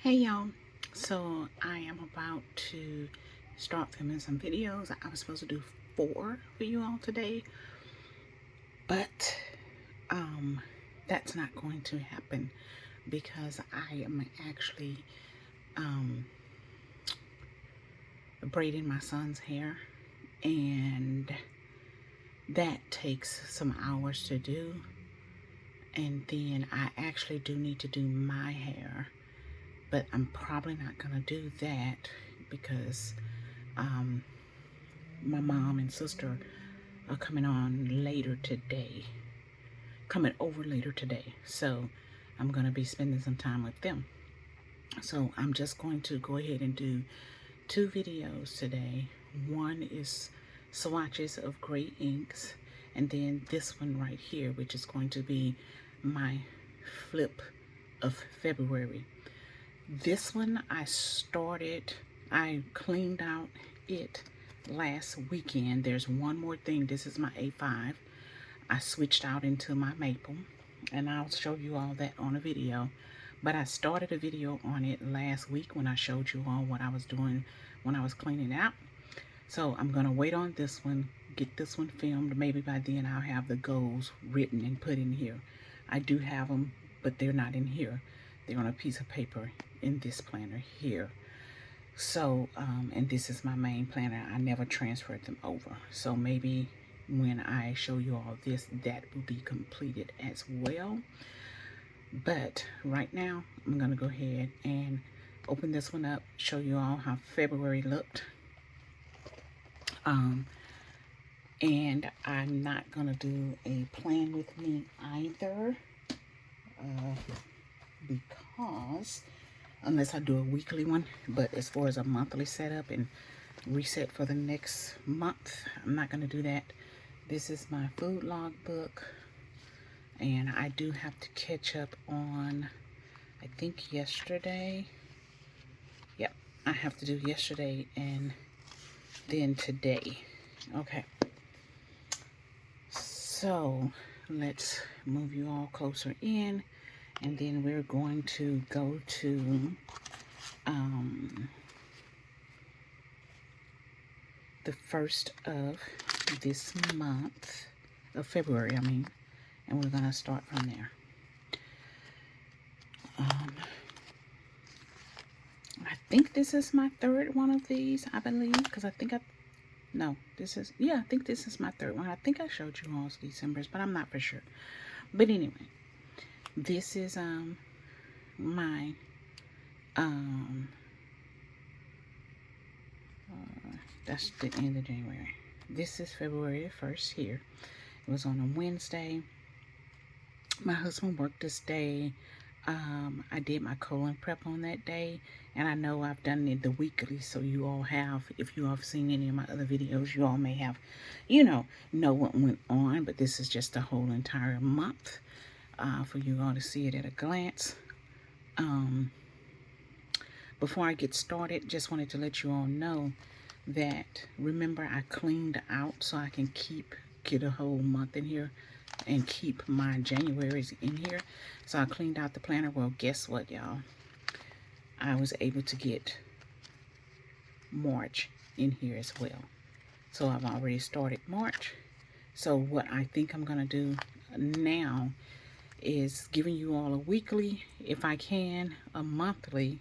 Hey y'all, so I am about to start filming some videos. I was supposed to do 4 for you all today, but that's not going to happen because I am actually braiding my son's hair, and that takes some hours to do. And then I actually do need to do my hair, but I'm probably not gonna do that because my mom and sister are coming over later today. So I'm gonna be spending some time with them. So I'm just going to go ahead and do 2 videos today. One is swatches of gray inks, and then this one right here, which is going to be my flip of February. This one I cleaned out it last weekend. There's one more thing. This is my A5. I switched out into my maple, and I'll show you all that on a video. But I started a video on it last week when I showed you all what I was doing when I was cleaning out. So I'm going to wait on this one, get this one filmed. Maybe by then I'll have the goals written and put in here. I do have them, but they're not in here. They're on a piece of paper in this planner here. So, and this is my main planner. I never transferred them over. So maybe when I show you all this, that will be completed as well. But right now, I'm going to go ahead and open this one up, show you all how February looked. And I'm not going to do a plan with me either, because unless I do a weekly one, but as far as a monthly setup and reset for the next month, I'm not going to do that. This is my food log book, and I do have to catch up on, I think yesterday. Yep, I have to do yesterday and then today. Okay, so let's move you all closer in, and then we're going to go to the 1st of this month, of February, I mean, and we're going to start from there. I think this is my 3rd one of these, I believe, because I think I think this is my 3rd one. I think I showed you all December's, but I'm not for sure. But anyway, this is my that's the end of January. This is February 1st here. It was on a Wednesday. My husband worked this day. I did my colon prep on that day, and I know I've done it the weekly, so you all have, if you all have seen any of my other videos, you all may have, know what went on, but this is just the whole entire month for you all to see it at a glance. Before I get started, just wanted to let you all know that, remember, I cleaned out so I can get a whole month in here and keep my January's in here. So I cleaned out the planner. Well, guess what, y'all? I was able to get March in here as well. So I've already started March. So what I think I'm going to do now is giving you all a weekly, if I can, a monthly,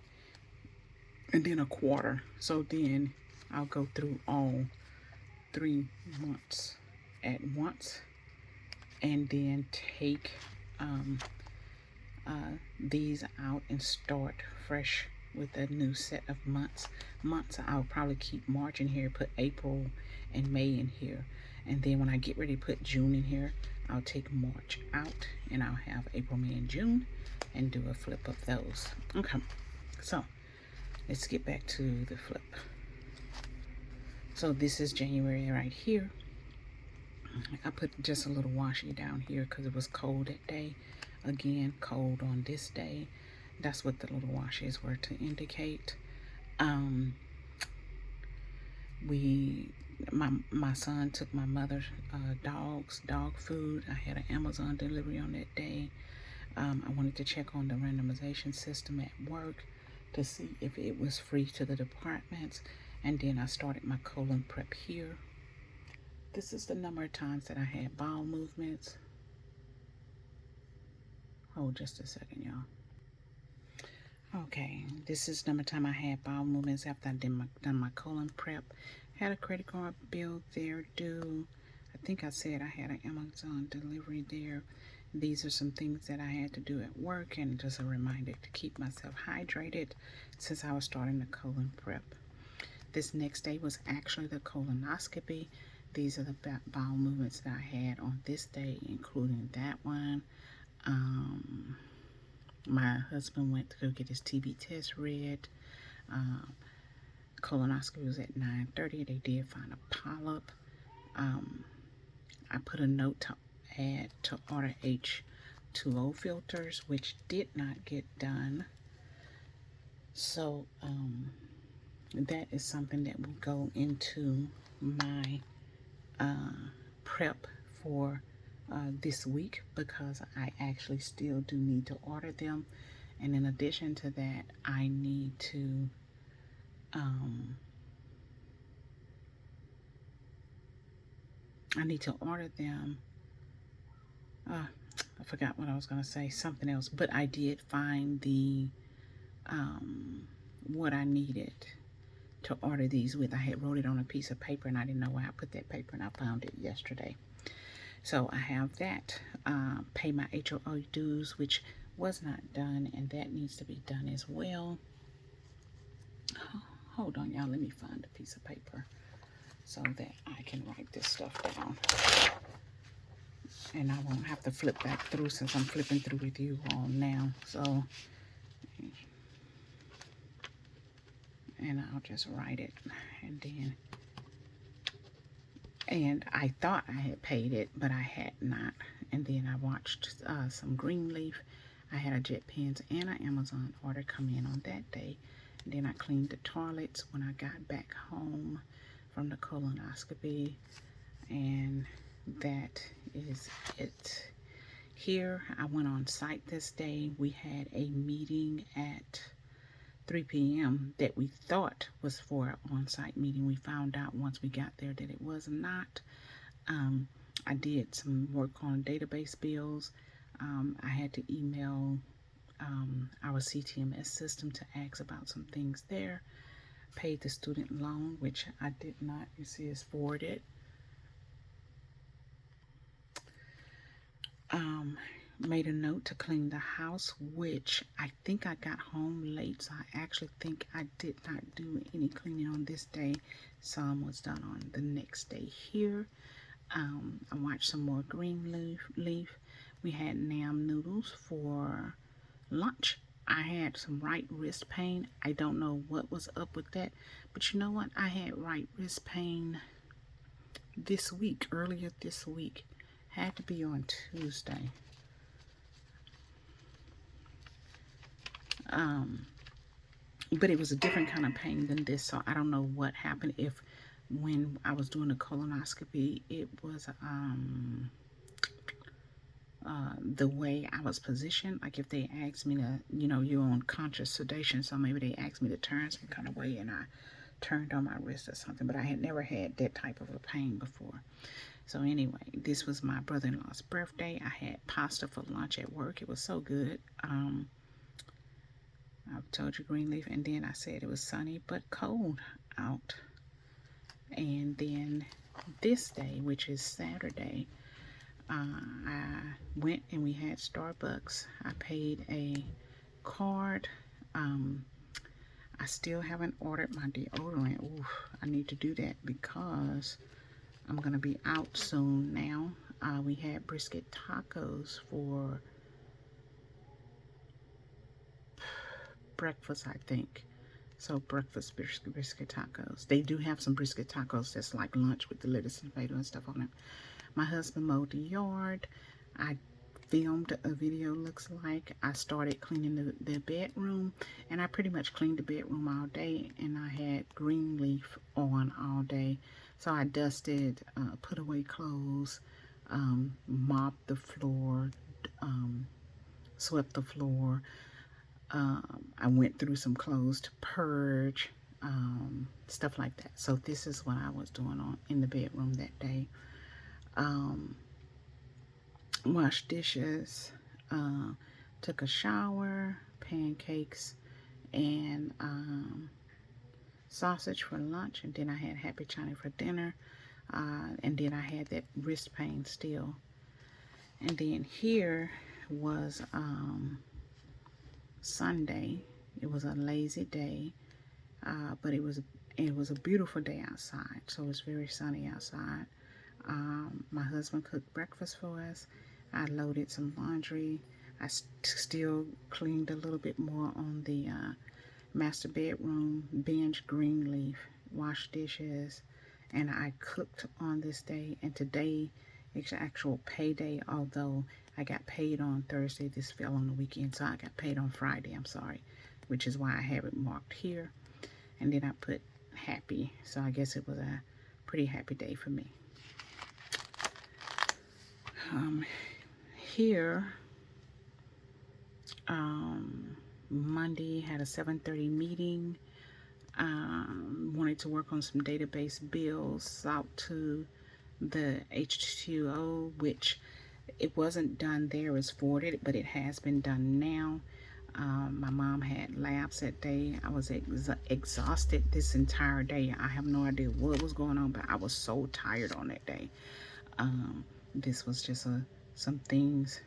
and then a quarter. So then I'll go through all 3 months at once, and then take these out and start fresh with a new set of months. I'll probably keep March in here, put April and May in here, and then when I get ready to put June in here, I'll take March out and I'll have April, May, and June and do a flip of those. Okay, so let's get back to the flip. So this is January right here. I put just a little washi down here because it was cold that day. Again, cold on this day. That's what the little washes were to indicate. My son took my mother's dog food. I had an Amazon delivery on that day. I wanted to check on the randomization system at work. to see if it was free to the departments. And then I started my colon prep here. This is the number of times that I had bowel movements. Hold just a second, y'all. Okay, this is the number of time I had bowel movements after I done my colon prep. Had a credit card bill there due. I think I said I had an Amazon delivery there. These are some things that I had to do at work, and just a reminder to keep myself hydrated since I was starting the colon prep. This next day was actually the colonoscopy. These are the bowel movements that I had on this day, including that one. My husband went to go get his TB test read. Colonoscopy was at 9:30. They did find a polyp. I put a note to add to order H2O filters, which did not get done. So that is something that will go into my prep for this week, because I actually still do need to order them. And in addition to that, I need to order them. I forgot what I was going to say, something else, but I did find the what I needed to order these with. I had wrote it on a piece of paper and I didn't know where I put that paper, and I found it yesterday. So I have that. Pay my HOA dues, which was not done, and that needs to be done as well. Hold on, y'all. Let me find a piece of paper so that I can write this stuff down. And I won't have to flip back through since I'm flipping through with you all now. So, and I'll just write it. And I thought I had paid it, but I had not. And then I watched some Greenleaf. I had a Jet Pens and an Amazon order come in on that day. And then I cleaned the toilets when I got back home from the colonoscopy. And that is it. Here, I went on site this day. We had a meeting at 3 p.m. that we thought was for an on-site meeting. We found out once we got there that it was not. I did some work on database bills. I had to email our CTMS system to ask about some things there. Paid the student loan, which I did not. You see, it's forwarded. Made a note to clean the house, which I think I got home late, so I actually think I did not do any cleaning on this day. Some was done on the next day here. I watched some more Greenleaf. We had Nam noodles for lunch. I had some right wrist pain. I don't know what was up with that, but you know what? I had right wrist pain this week, earlier this week. Had to be on Tuesday. But it was a different kind of pain than this, so I don't know what happened. If when I was doing the colonoscopy, it was the way I was positioned. Like if they asked me to, you're on conscious sedation, so maybe they asked me to turn some kind of way, and I turned on my wrist or something. But I had never had that type of a pain before. So anyway, this was my brother-in-law's birthday. I had pasta for lunch at work. It was so good. I've told you Greenleaf, and then I said it was sunny but cold out. And then this day, which is Saturday, I went and we had Starbucks. I paid a card. I still haven't ordered my deodorant. Oof, I need to do that because I'm going to be out soon now. We had brisket tacos for breakfast, I think. So breakfast brisket tacos. They do have some brisket tacos that's like lunch with the lettuce and tomato and stuff on them. My husband mowed the yard. I filmed a video, looks like. I started cleaning the bedroom, and I pretty much cleaned the bedroom all day, and I had Greenleaf on all day. So I dusted, put away clothes, mopped the floor, swept the floor, I went through some clothes to purge, stuff like that. So this is what I was doing in the bedroom that day. Washed dishes, took a shower, pancakes, and sausage for lunch, and then I had happy China for dinner, and then I had that wrist pain still. And then here was Sunday. It was a lazy day, but it was a beautiful day outside, so it was very sunny outside. My husband cooked breakfast for us. I loaded some laundry. I still cleaned a little bit more on the master bedroom, binge green leaf, washed dishes, and I cooked on this day. And today is actual payday, although I got paid on Thursday. This fell on the weekend, so I got paid on Friday. I'm sorry, which is why I have it marked here. And then I put happy, so I guess it was a pretty happy day for me. Here, Monday had a 7:30 meeting. Wanted to work on some database bills out to the H2O, which it wasn't done there, it's forwarded, but it has been done now. My mom had labs that day. I was exhausted this entire day. I have no idea what was going on, but I was so tired on that day. This was just some things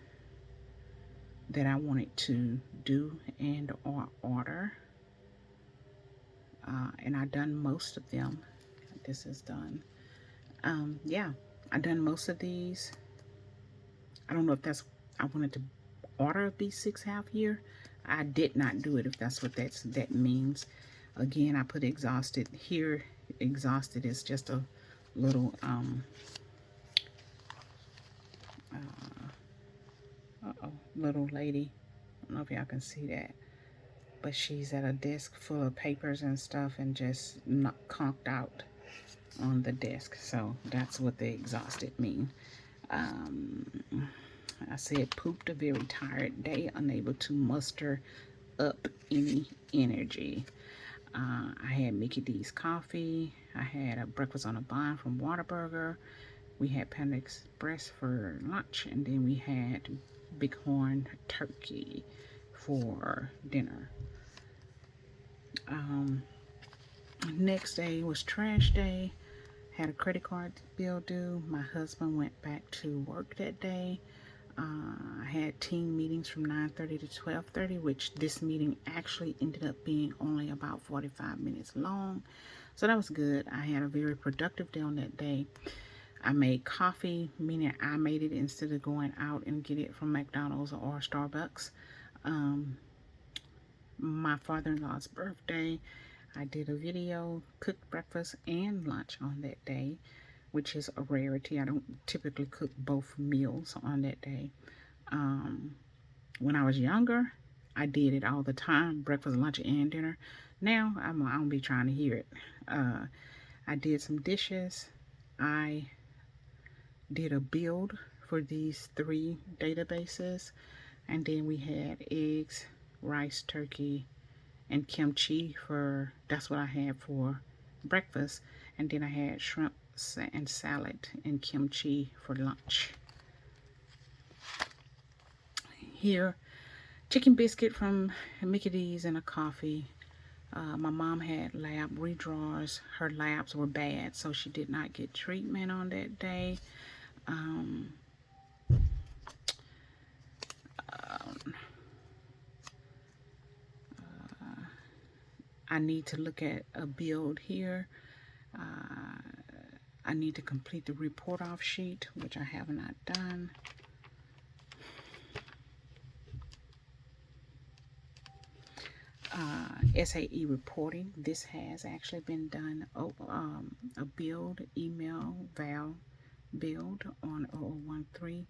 that I wanted to do and or order. And I done most of them. This is done. Yeah, I done most of these. I don't know if that's, I wanted to order a B6 half year. I did not do it, if that's what that means. Again, I put exhausted here. Exhausted is just a little little lady. I don't know if y'all can see that, but she's at a desk full of papers and stuff and just not conked out on the desk. So that's what the exhausted mean. I said pooped, a very tired day, unable to muster up any energy. I had Mickey D's coffee. I had a breakfast on a bun from Whataburger. We had Panda Express for lunch, and then we had Bighorn turkey for dinner. Next day was trash day. Had a credit card bill due. My husband went back to work that day. I had team meetings from 9:30 to 12:30, which this meeting actually ended up being only about 45 minutes long. So that was good. I had a very productive day on that day. I made coffee, meaning I made it instead of going out and get it from McDonald's or Starbucks. My father-in-law's birthday, I did a video, cooked breakfast and lunch on that day, which is a rarity. I don't typically cook both meals on that day. When I was younger, I did it all the time, breakfast, lunch, and dinner. Now, I don't be trying to hear it. I did some dishes. I did a build for these 3 databases. And then we had eggs, rice, turkey, and kimchi for, that's what I had for breakfast. And then I had shrimp and salad and kimchi for lunch. Here, chicken biscuit from Mickey D's and a coffee. My mom had lab redraws. Her labs were bad, so she did not get treatment on that day. I need to look at a build here. I need to complete the report off sheet, which I have not done. SAE reporting. This has actually been done. A build, email, Val build on 0013.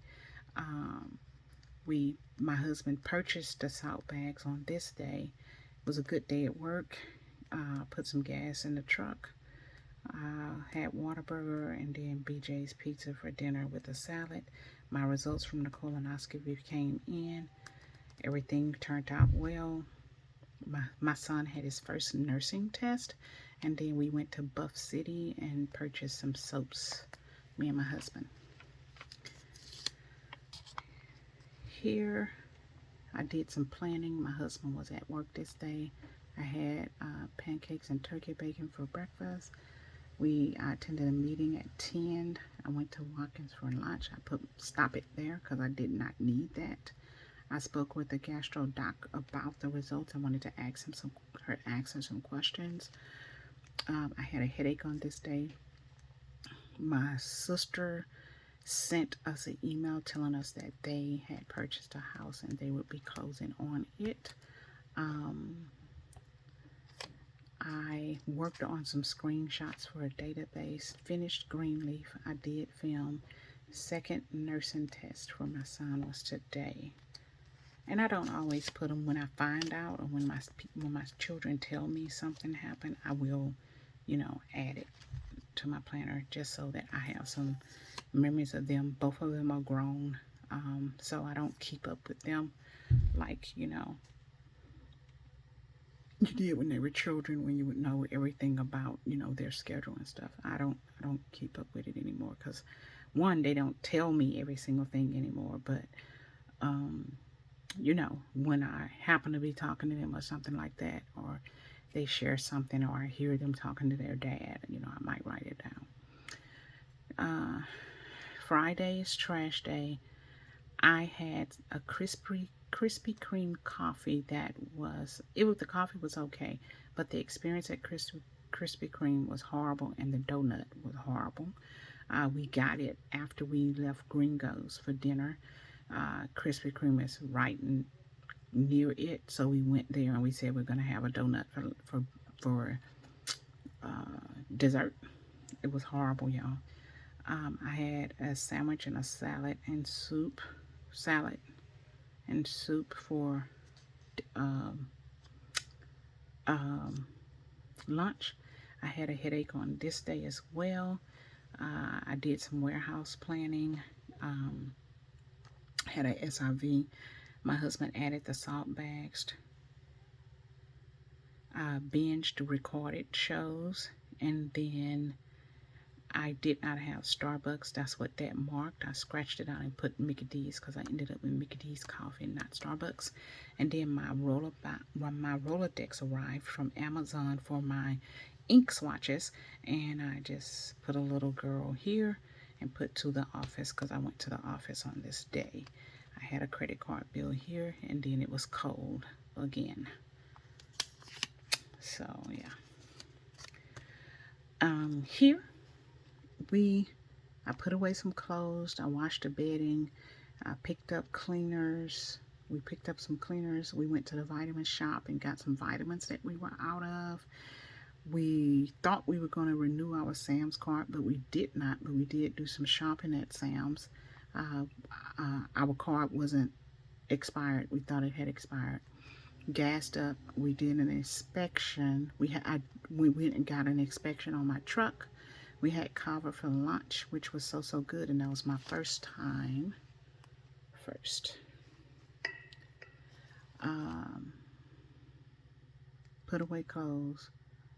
My husband purchased the salt bags on this day. It was a good day at work. Put some gas in the truck. Had Whataburger and then BJ's Pizza for dinner with a salad. My results from the colonoscopy came in. Everything turned out well. my son had his first nursing test, and then we went to Buff City and purchased some soaps, me and my husband. Here, I did some planning. My husband was at work this day. I had pancakes and turkey bacon for breakfast. I attended a meeting at 10. I went to Watkins for lunch. I put stop it there because I did not need that. I spoke with the gastro doc about the results. I wanted to ask him some questions. I had a headache on this day. My sister sent us an email telling us that they had purchased a house and they would be closing on it. I worked on some screenshots for a database, finished Greenleaf. I did film. Second nursing test for my son was today. And I don't always put them when I find out, or when my children tell me something happened. I will, add it to my planner just so that I have some memories of them. Both of them are grown, so I don't keep up with them like you did when they were children, when you would know everything about their schedule and stuff. I don't keep up with it anymore because one, they don't tell me every single thing anymore, but when I happen to be talking to them or something like that, or they share something, or I hear them talking to their dad, I might write it down. Friday is trash day. I had a Krispy Kreme coffee the coffee was okay, but the experience at Krispy Kreme was horrible, and the donut was horrible. We got it after we left Gringo's for dinner. Krispy Kreme is right near it, so we went there and we said we're gonna have a donut for dessert. It was horrible, y'all. I had a sandwich and a salad and soup for um, um, lunch. I had a headache on this day as well. I did some warehouse planning. Had a SRV. My husband added the salt bags. I binged recorded shows, and then I did not have Starbucks. That's what that marked. I scratched it out and put Mickey D's because I ended up with Mickey D's coffee, not Starbucks. And then my Rolodex arrived from Amazon for my ink swatches, and I just put a little girl here and put to the office because I went to the office on this day. I had a credit card bill here, and then it was cold again. So yeah. Here I put away some clothes. I washed the bedding. I picked up cleaners. We picked up some cleaners. We went to the vitamin shop and got some vitamins that we were out of. We thought we were going to renew our Sam's card, but we did not. But we did do some shopping at Sam's. Our card wasn't expired. We thought it had expired. Gassed up. We did an inspection. We went and got an inspection on my truck. We had kava for lunch, which was so good, and that was my first time. Put away clothes,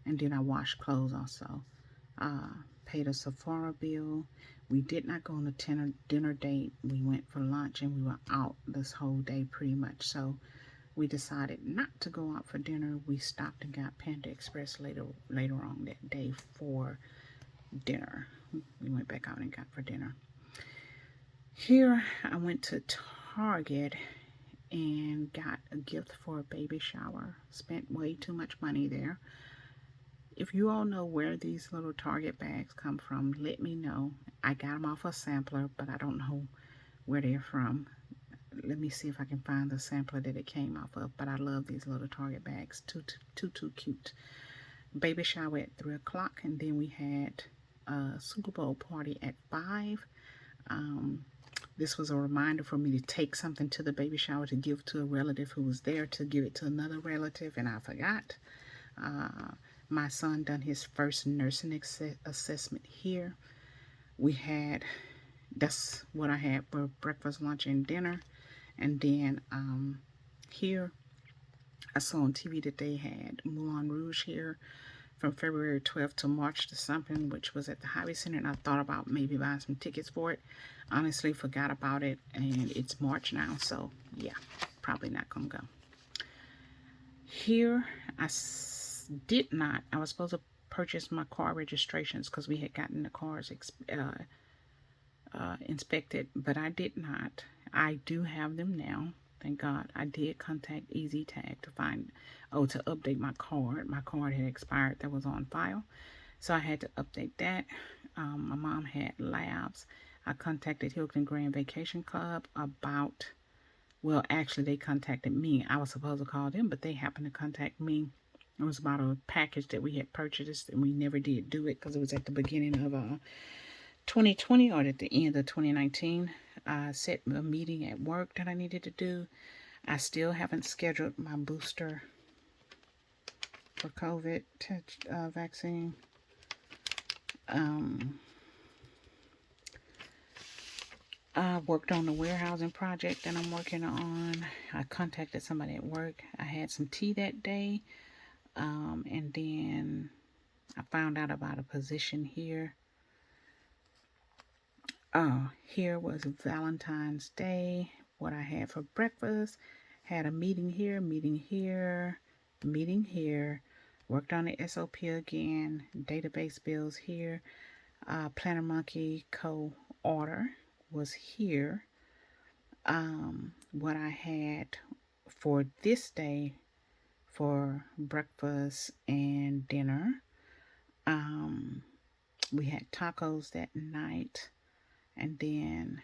and then I washed clothes also. Paid a Sephora bill. We did not go on a dinner date. We went for lunch, and we were out this whole day pretty much. So we decided not to go out for dinner. We stopped and got Panda Express later on that day for dinner. We went back out and got for dinner. Here I went to Target and got a gift for a baby shower. Spent way too much money there. If you all know where these little Target bags come from, let me know. I got them off a sampler, but I don't know where they're from. Let me see if I can find the sampler that it came off of. But I love these little Target bags. Too cute. Baby shower at 3 o'clock, and then we had a Super Bowl party at 5. This was a reminder for me to take something to the baby shower to give to a relative who was there, to give it to another relative, and I forgot. My son done his first nursing assessment here. That's what I had for breakfast, lunch, and dinner. And then here I saw on TV that they had Moulin Rouge here from February 12th to March the something, which was at the Hobby Center, and I thought about maybe buying some tickets for it. Honestly, forgot about it, and it's March now, so yeah, probably not gonna go. Here, did not. I was supposed to purchase my car registrations because we had gotten the cars inspected, but I did not. I do have them now. Thank God. I did contact Easy Tag to to update my card. My card had expired that was on file. So I had to update that. My mom had labs. I contacted Hilton Grand Vacation Club about, well, actually, they contacted me. I was supposed to call them, but they happened to contact me. It was about a package that we had purchased, and we never did do it because it was at the beginning of 2020 or at the end of 2019. I set a meeting at work that I needed to do. I still haven't scheduled my booster for COVID vaccine. I worked on the warehousing project that I'm working on. I contacted somebody at work. I had some tea that day. And then I found out about a position here. Here was Valentine's Day. What I had for breakfast. Had a meeting here, meeting here, meeting here. Worked on the SOP again. Database bills here. Planner Monkey co-order was here. What I had for this day for breakfast and dinner. We had tacos that night, and then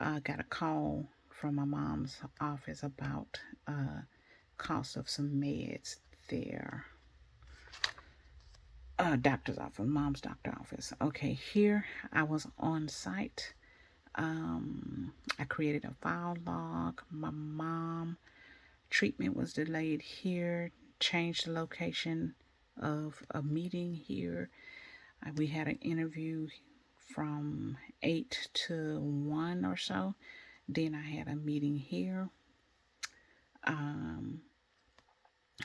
I got a call from my mom's office about cost of some meds there. Doctor's office, mom's doctor office. Okay, here I was on site. I created a file log. My mom treatment was delayed here. Changed the location of a meeting here. We had an interview from 8 to 1 or so. Then I had a meeting here.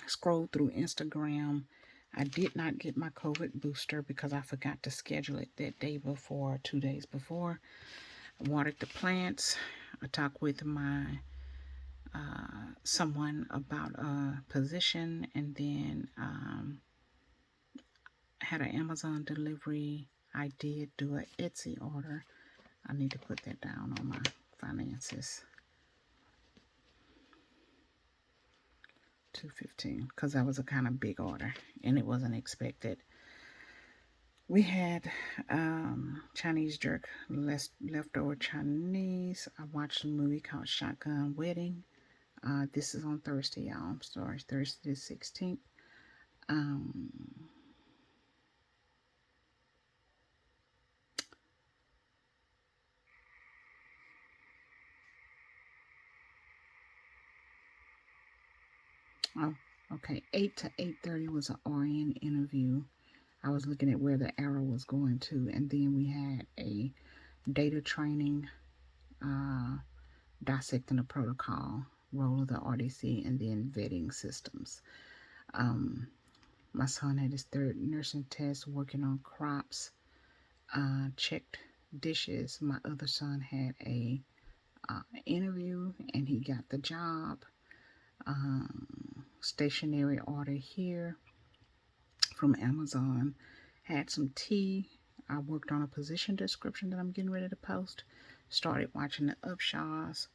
Scrolled through Instagram. I did not get my COVID booster because I forgot to schedule it that day before, 2 days before. I watered the plants. I talked with my someone about a position, and then had an Amazon delivery. I did do an Etsy order. I need to put that down on my finances. $215 because that was a kind of big order and it wasn't expected. We had Chinese jerk, leftover Chinese. I watched a movie called Shotgun Wedding. This is on Thursday, y'all. I'm sorry, Thursday the 16th. Oh, okay. 8 to 8:30 was an RN interview. I was looking at where the arrow was going to, and then we had a data training, dissecting the protocol, role of the RDC, and then vetting systems. My son had his third nursing test, working on crops, checked dishes. My other son had a interview, and he got the job. Stationery order here from Amazon. Had some tea. I worked on a position description that I'm getting ready to post. Started watching the Upshaws.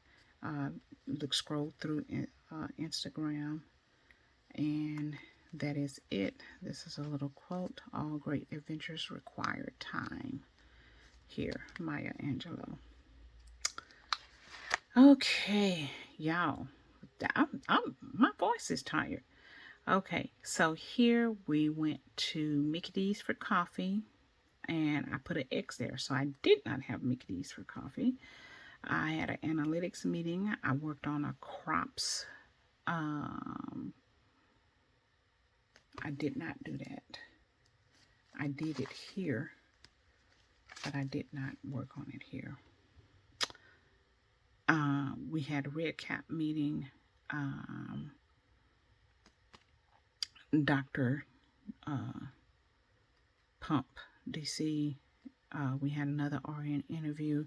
Scrolled through Instagram, and that is it. This is a little quote. All great adventures require time. Here, Maya Angelou. Okay, y'all. My voice is tired. Okay, so here we went to Mickey D's for coffee, and I put an X there, so I did not have Mickey D's for coffee. I had an analytics meeting. I worked on a crops. I did not do that. I did it here, but I did not work on it here. We had a red cap meeting. Dr. Pump, DC. We had another RN interview.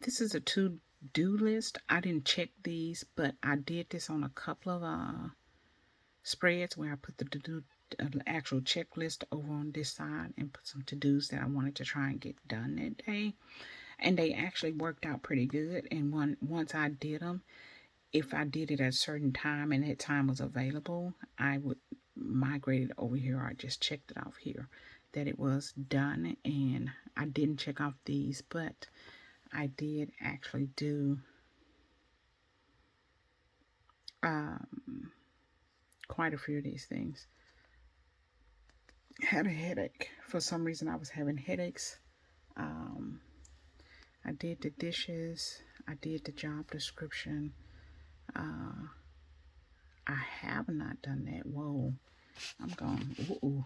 This is a to-do list. I didn't check these, but I did this on a couple of spreads where I put the actual checklist over on this side and put some to-dos that I wanted to try and get done that day. And they actually worked out pretty good. And once I did them, if I did it at a certain time and that time was available, I would migrate it over here. I just checked it off here that it was done. And I didn't check off these, but I did actually do quite a few of these things. Had a headache. For some reason, I was having headaches. I did the dishes. I did the job description. I have not done that. Whoa. I'm going, ooh.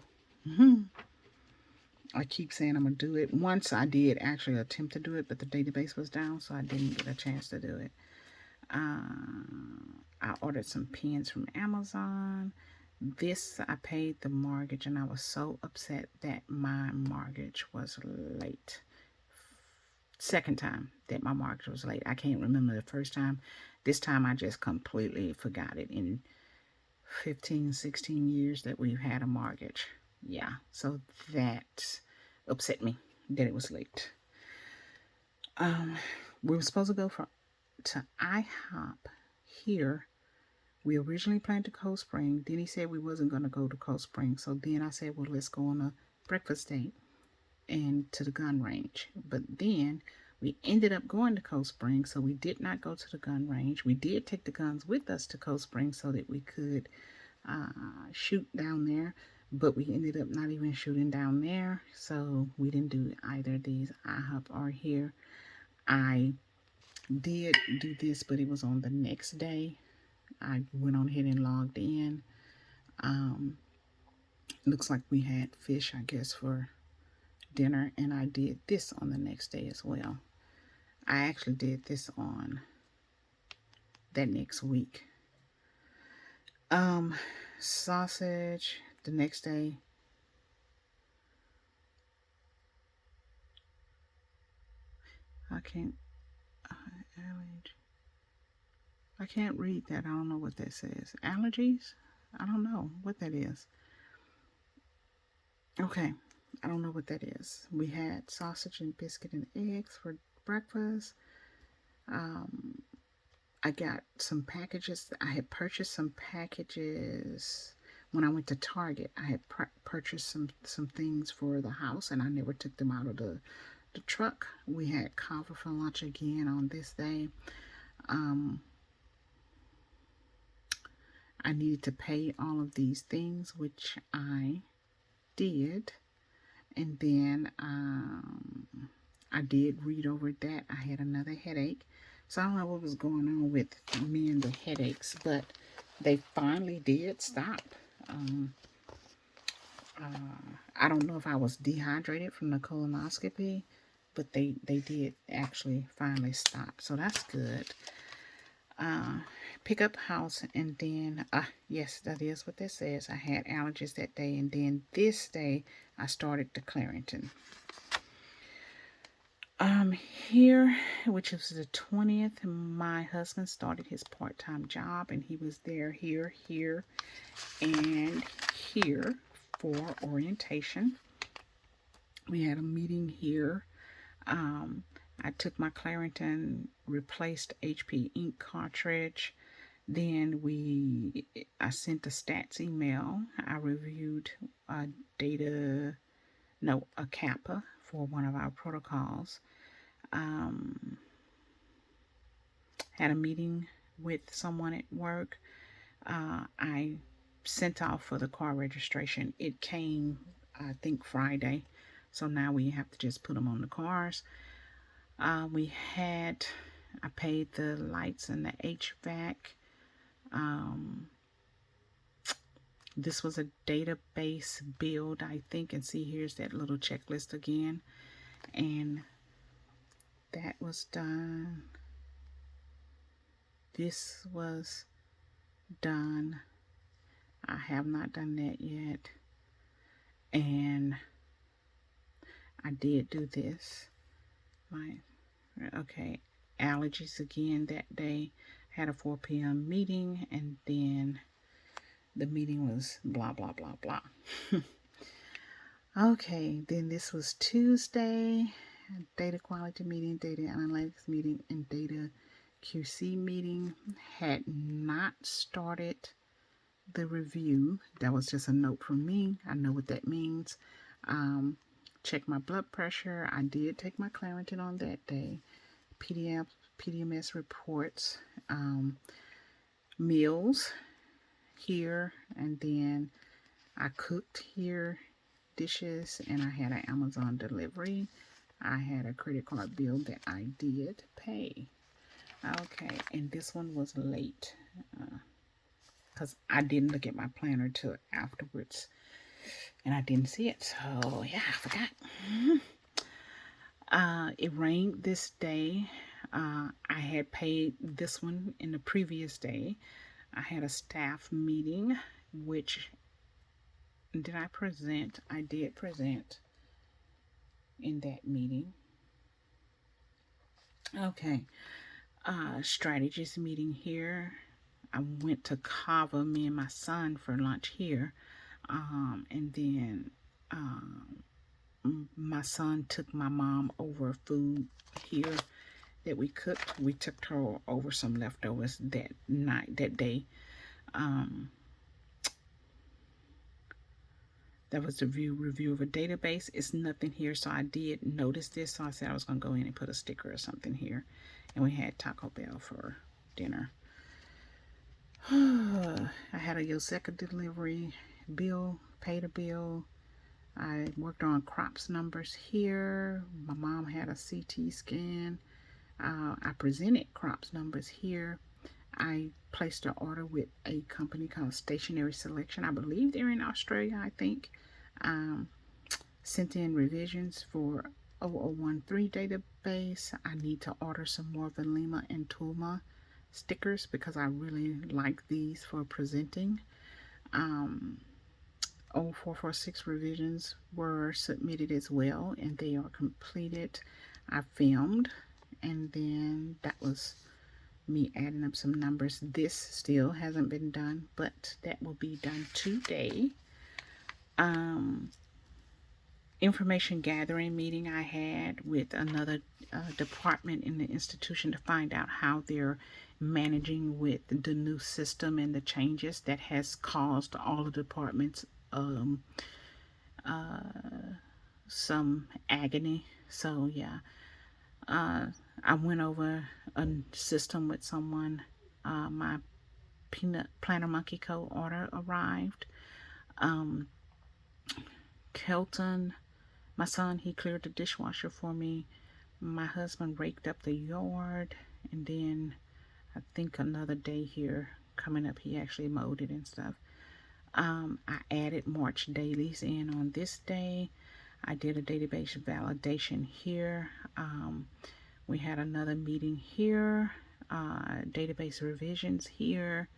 I keep saying I'm going to do it. Once I did actually attempt to do it, but the database was down, so I didn't get a chance to do it. I ordered some pens from Amazon. This, I paid the mortgage, and I was so upset that my mortgage was late. Second time that my mortgage was late. I can't remember the first time. This time I just completely forgot it in 15, 16 years that we've had a mortgage. Yeah, so that upset me that it was late. We were supposed to go to IHOP here. We originally planned to Cold Spring. Then he said we wasn't going to go to Cold Spring. So then I said, well, let's go on a breakfast date and to the gun range. But then we ended up going to Cold Spring, so we did not go to the gun range. We did take the guns with us to Cold Spring so that we could shoot down there, but we ended up not even shooting down there, so we didn't do either of these, IHOP or here. I did do this, but it was on the next day. I went on ahead and logged in. Looks like we had fish, I guess, for dinner, and I did this on the next day as well. I actually did this on that next week. Sausage the next day. I can't read that. I don't know what that says. Allergies? I don't know what that is. Okay, I don't know what that is. We had sausage and biscuit and eggs for breakfast. I got some packages. I had purchased some packages when I went to Target. I had purchased some things for the house, and I never took them out of the truck. We had coffee for lunch again on this day. I needed to pay all of these things, which I did. And then I did read over that. I had another headache. So I don't know what was going on with me and the headaches, but they finally did stop. I don't know if I was dehydrated from the colonoscopy, but they did actually finally stop. So that's good. Pick up house, and then, yes, that is what this says. I had allergies that day, and then this day I started the Clarington. Here, which is the 20th, my husband started his part-time job, and he was there, here, and here for orientation. We had a meeting here. I took my Clarington, replaced HP ink cartridge. Then I sent a stats email. I reviewed a kappa for one of our protocols. Had a meeting with someone at work. I sent off for the car registration. It came, I think, Friday. So now we have to just put them on the cars. I paid the lights and the HVAC. This was a database build, I think, and see, here's that little checklist again, and that was done. This was done. I have not done that yet. And I did do this. Okay, allergies again that day. Had a 4 p.m. meeting, and then the meeting was blah, blah, blah, blah. Okay, then this was Tuesday. Data quality meeting, data analytics meeting, and data QC meeting. Had not started the review. That was just a note from me. I know what that means. Check my blood pressure. I did take my Claritin on that day. PDMS reports, meals here, and then I cooked here, dishes, and I had an Amazon delivery. I had a credit card bill that I did pay. Okay, and this one was late because I didn't look at my planner till afterwards, and I didn't see it. So yeah, I forgot. It rained this day. I had paid this one in the previous day. I had a staff meeting, which did I present? I did present in that meeting. Okay, strategist meeting here. I went to Kava, me and my son, for lunch here. And then my son took my mom over food here that we cooked. We took her over some leftovers that day. That was the review of a database. It's nothing here, so I did notice this. So I said I was going to go in and put a sticker or something here. And we had Taco Bell for dinner. I had a Yoseca delivery bill, paid a bill. I worked on crops numbers here. My mom had a CT scan. I presented crops numbers here. I placed an order with a company called Stationary Selection. I believe they're in Australia, I think. Sent in revisions for 0013 database. I need to order some more Valima and Tulma stickers because I really like these for presenting. 0446 revisions were submitted as well, and they are completed. I filmed, and then that was me adding up some numbers. This still hasn't been done, but that will be done today. Information gathering meeting I had with another department in the institution to find out how they're managing with the new system and the changes that has caused all the departments some agony. So yeah, I went over a system with someone. My peanut planner monkey co order arrived. Kelton, my son, he cleared the dishwasher for me. My husband raked up the yard, and then I think another day here coming up, he actually mowed it and stuff. I added March dailies in on this day. I did a database validation here. We had another meeting here. Database revisions here.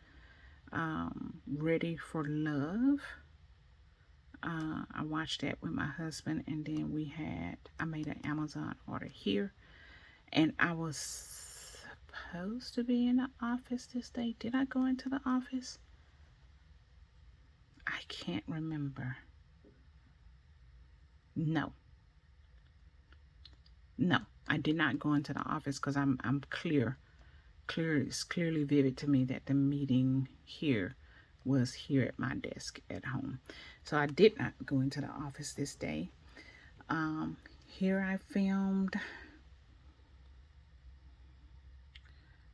Ready for Love. I watched that with my husband, and then I made an Amazon order here, and I was supposed to be in the office this day. Did I go into the office? I can't remember. No, I did not go into the office because I'm clear. It's clearly vivid to me that the meeting here was here at my desk at home. So I did not go into the office this day. Here I filmed,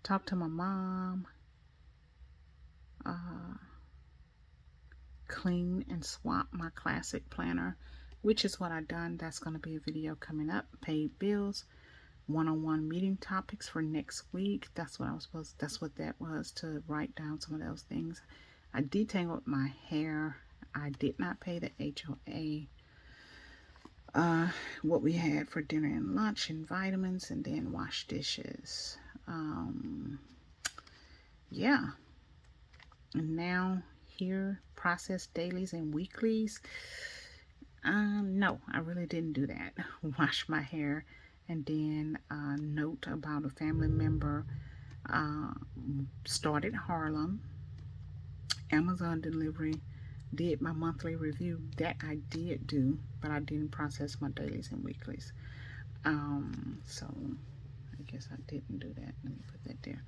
talked to my mom, clean and swap my classic planner, which is what I done. That's going to be a video coming up. Paid bills, one-on-one meeting topics for next week. That's what that was, to write down some of those things. I detangled my hair. I did not pay the HOA. What we had for dinner and lunch, and vitamins, and then wash dishes. Yeah. And now here, process dailies and weeklies. No, I really didn't do that. Wash my hair, and then note about a family member started Harlem. Amazon delivery, did my monthly review. That I did do, but I didn't process my dailies and weeklies. So I guess I didn't do that. Let me put that there.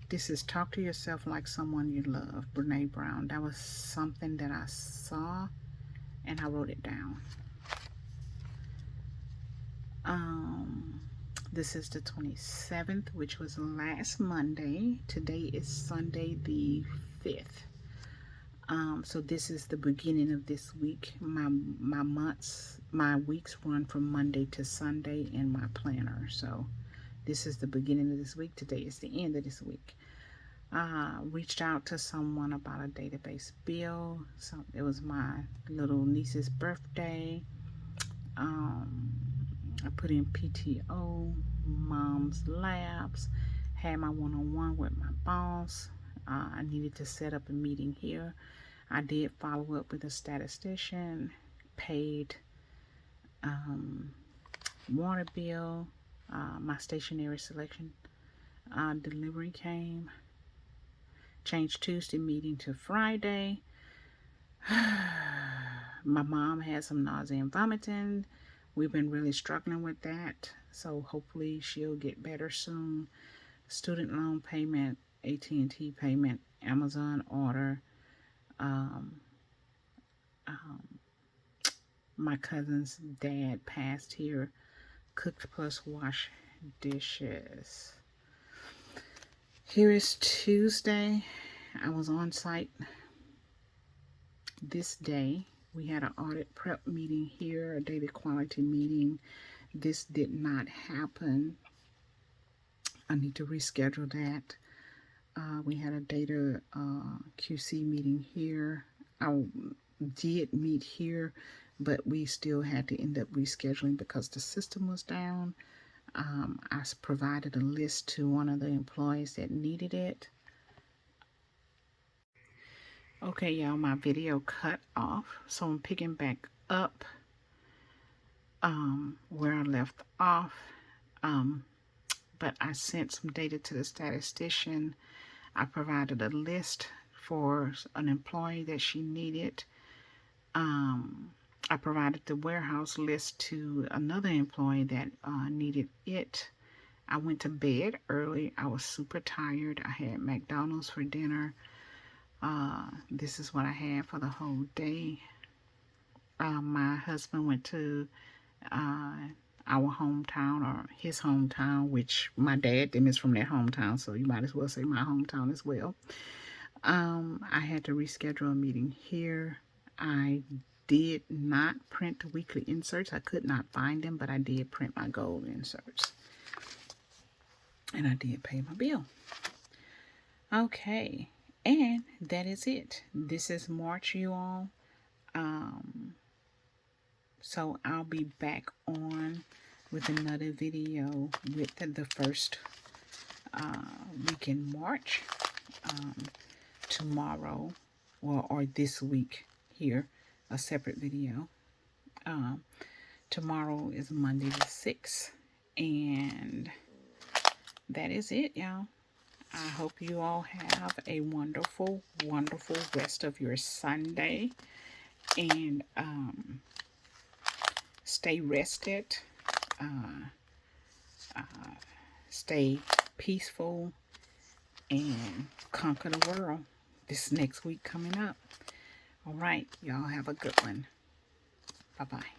This is Talk to Yourself Like Someone You Love, Brene Brown. That was something that I saw and I wrote it down. This is the 27th, which was last Monday. Today is Sunday the 5th. So this is the beginning of this week. My weeks run from Monday to Sunday in my planner. So this is the beginning of this week. Today is the end of this week. Reached out to someone about a database bill. So it was my little niece's birthday. I put in PTO, mom's labs, had my one-on-one with my boss. I needed to set up a meeting here. I did follow up with a statistician, paid water bill, my stationery selection delivery came, changed Tuesday meeting to Friday. My mom had some nausea and vomiting. We've been really struggling with that, so hopefully she'll get better soon. Student loan payment, AT&T payment, Amazon order. My cousin's dad passed here. Cooked plus wash dishes. Here is Tuesday. I was on site this day. We had an audit prep meeting here, a data quality meeting. This did not happen. I need to reschedule that. We had a data QC meeting here. I did meet here, but we still had to end up rescheduling because the system was down. I provided a list to one of the employees that needed it. Okay, y'all, my video cut off, so I'm picking back up where I left off. But I sent some data to the statistician. I provided a list for an employee that she needed. I provided the warehouse list to another employee that needed it. I went to bed early. I was super tired. I had McDonald's for dinner. This is what I had for the whole day. My husband went to our hometown, or his hometown, which my dad them is from that hometown, so you might as well say my hometown as well. I had to reschedule a meeting here. I did not print the weekly inserts. I could not find them, but I did print my gold inserts. And I did pay my bill. Okay, and that is it. This is March, you all. So I'll be back on with another video with the first week in March. Tomorrow, or this week here, a separate video. Tomorrow is Monday the 6th, and that is it, y'all. I hope you all have a wonderful, wonderful rest of your Sunday, and stay rested, stay peaceful, and conquer the world this next week coming up. All right, y'all have a good one. Bye-bye.